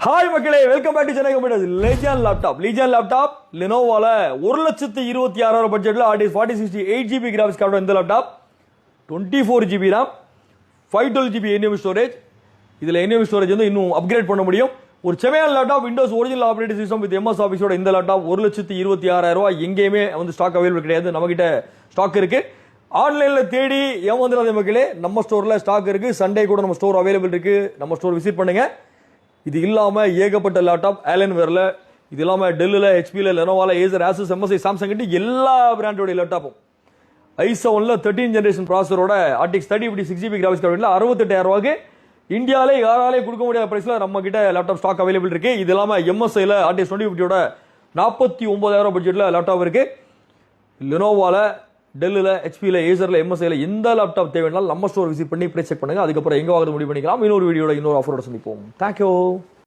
Hi மக்களே, welcome back to Chennai computers. Legion laptop லெனோவால 1,26,000 பட்ஜெட்ல RTX 4060 8GB கிராஃபிக்ஸ் கார்டு. இந்த laptop 24GB RAM 512GB NVMe storage. இதுல NVMe storage வந்து இன்னும் அப்கிரேட் பண்ண முடியும். ஒரு செமையான laptop, Windows original operating system with MS ஆஃபீஸோட இந்த லேப்டாப் 1,26,000 எங்கேயுமே வந்து ஸ்டாக் அவைலபிள் கிடையாது. நம்ம கிட்ட ஸ்டாக் இருக்கு. ஆன்லைன்ல தேடி ஏமாந்துடாத மக்களே, நம்ம ஸ்டோர்ல ஸ்டாக் இருக்கு. சண்டே கூட நம்ம ஸ்டோர் அவைலபிள் இருக்கு. நம்ம ஸ்டோர் விசிட் பண்ணுங்க. இது இல்லாம ஏகப்பட்ட லேப்டாப் Alienware, இது இல்லாம டெல்லில், ஹெச்பியில், லெனோவால, ஏசர், ஆசஸ், MSI, சாம்சங் எல்லா பிராண்டோட லேப்டாப்பும் i7ல 13 ஜெனரேஷன் ப்ராசஸரோட RTX 3050 6GB கிராஃபிக்ஸ் கார்டு 68,000 இந்தியாவிலே யாராலே கொடுக்க முடியாத பிரைஸ்ல நம்ம கிட்ட லேப்டாப் ஸ்டாக் அவைலபிள் இருக்கு. இது இல்லாம MSIல RTX 2050 49,000 பட்ஜெட்ல லேப்டாப் இருக்கு. லெனோவால, டெல்லில், ஹெச்பியில், ஏசர்ல, MSIல எந்த லேப்டாப் தேவைனாலும் நம்ம ஸ்டோர் விசிட் பண்ணி பிரைஸ் செக் பண்ணுங்க. அதுக்கப்புறம் எங்க வாங்குறது முடிவு பண்ணிக்கலாம். இன்னொரு வீடியோட இன்னொரு ஆஃபரோட சந்திப்போம். தேங்க்யூ.